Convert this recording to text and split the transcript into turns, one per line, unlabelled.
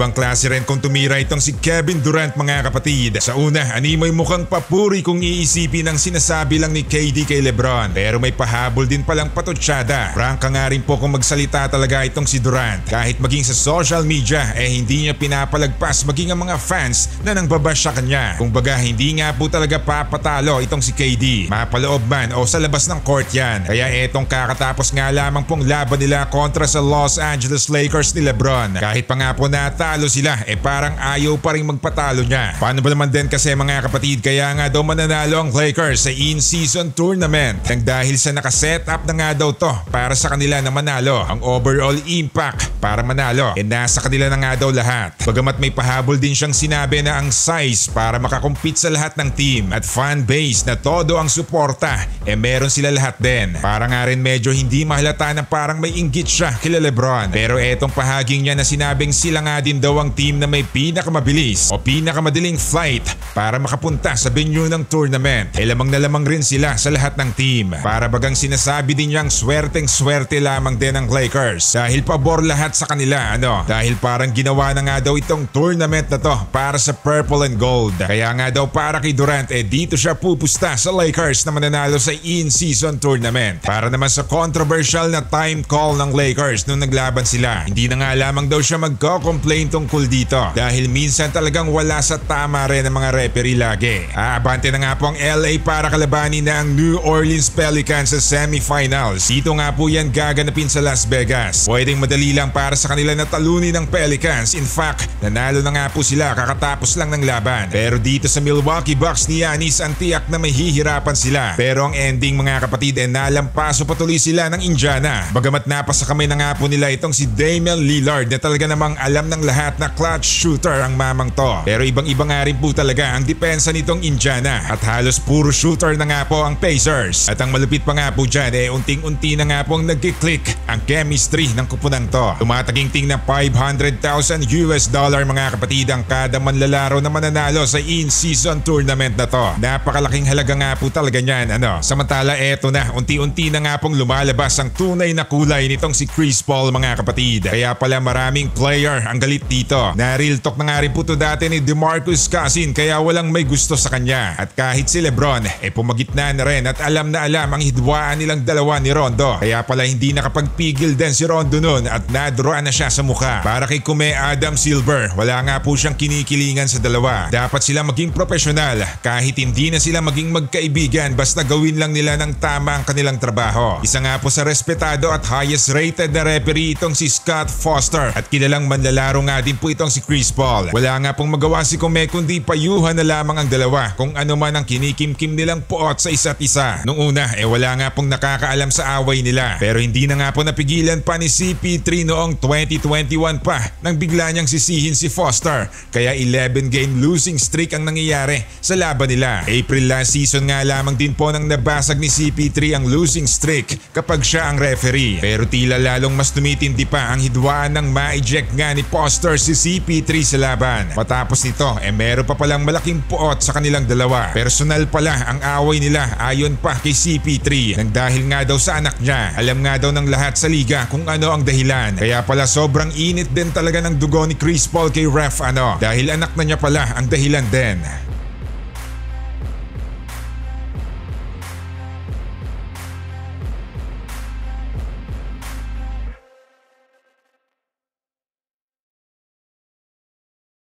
Ibang klase rin kung tumira itong si Kevin Durant mga kapatid. Sa una, animoy mukhang papuri kung iisipin ang sinasabi lang ni KD kay Lebron. Pero may pahabol din palang patutsyada. Frank ka nga rin po kung magsalita talaga itong si Durant. Kahit maging sa social media hindi niya pinapalagpas maging ang mga fans na nangbabash sa kanya. Kung baga hindi nga po talaga papatalo itong si KD. Mapaloob man o sa labas ng court yan. Kaya etong kakatapos nga lamang pong laban nila kontra sa Los Angeles Lakers ni Lebron. Kahit pa nga po natalo sila parang ayaw pa rin magpatalo niya. Paano ba naman din kasi mga kapatid, kaya nga daw mananalo ang Lakers sa in-season tournament nang dahil sa nakaset up na nga daw to para sa kanila na manalo. Ang overall impact para manalo nasa kanila na nga daw lahat. Bagamat may pahabol din siyang sinabi na ang size para makakompete sa lahat ng team at fan base na todo ang suporta meron sila lahat din. Para nga rin medyo hindi mahalata na parang may inggit siya kila Lebron. Pero etong pahaging niya na sinabing sila nga din daw ang team na may pinakamabilis o pinakamadaling flight para makapunta sa venue ng tournament. Lamang na lamang rin sila sa lahat ng team. Para bagang sinasabi din niyang swerteng-swerte lamang din ang Lakers dahil pabor lahat sa kanila dahil parang ginawa na nga daw itong tournament na to para sa purple and gold. Kaya nga daw para kay Durant dito siya pupusta sa Lakers na mananalo sa in-season tournament. Para naman sa controversial na time call ng Lakers nung naglaban sila, hindi na nga lamang daw siya magko-complain tungkol dito dahil minsan talagang wala sa tama rin ang mga referee lagi. Aabante na nga po ang LA para kalabanin na ang New Orleans Pelicans sa semifinals. Dito nga po yan gaganapin sa Las Vegas. Pwedeng madali lang para sa kanila na talunin ng Pelicans. In fact, nanalo na nga po sila kakatapos lang ng laban. Pero dito sa Milwaukee Bucks ni Giannis, ang tiyak na may hihirapan sila. Pero ang ending mga kapatid nalampaso patuloy sila ng Indiana. Bagamat napasa kamay na nga po nila itong si Damian Lillard na talaga namang alam ng lahat na clutch shooter ang mamang to. Pero ibang-iba nga rin po talaga ang depensa nitong Indiana at halos puro shooter na nga po ang Pacers. At ang malupit pa nga po dyan unting-unti na nga pong nagkiklik ang chemistry ng kupunang to. Tumataginting na $500,000 mga kapatid ang kada manlalaro na mananalo sa in-season tournament na to. Napakalaking halaga nga po talaga niyan. Samantala eto na, unti-unti na nga pong lumalabas ang tunay na kulay nitong si Chris Paul mga kapatid. Kaya pala maraming player ang galit dito. Na real talk na nga rin po to dati ni DeMarcus Cousins kaya walang may gusto sa kanya. At kahit si Lebron pumagitna na rin at alam na alam ang hidwaan nilang dalawa ni Rondo. Kaya pala hindi nakapagpigil din si Rondo nun at naduroan na siya sa mukha. Para kay Kume Adam Silver, wala nga po siyang kinikilingan sa dalawa. Dapat sila maging profesional kahit hindi na sila maging magkaibigan basta gawin lang nila ng tama ang kanilang trabaho. Isa nga po sa respetado at highest rated na referee itong si Scott Foster at kilalang manlalaro nga din po itong si Chris Paul. Wala nga pong magawa si Kume kundi payuhan na lamang ang dalawa kung ano man ang kinikimkim nilang puot sa isa't isa. Nung una wala nga pong nakakaalam sa away nila pero hindi na nga po napigilan pa ni CP3 noong 2021 pa nang bigla niyang sisihin si Foster kaya 11 game losing streak ang nangyayari sa laban nila. April last season nga lamang din po nang nabasag ni CP3 ang losing streak kapag siya ang referee. Pero tila lalong mas tumitindi pa ang hidwaan ng ma-eject nga ni Foster si CP3 sa laban. Matapos nito meron pa palang malaking puot sa kanilang dalawa. Personal pala ang away nila ayon pa kay CP3 nang dahil nga daw sa anak niya. Alam nga daw ng lahat sa liga kung ano ang dahilan. Kaya pala sobrang init din talaga ng dugo ni Chris Paul kay ref dahil anak na niya pala ang dahilan din.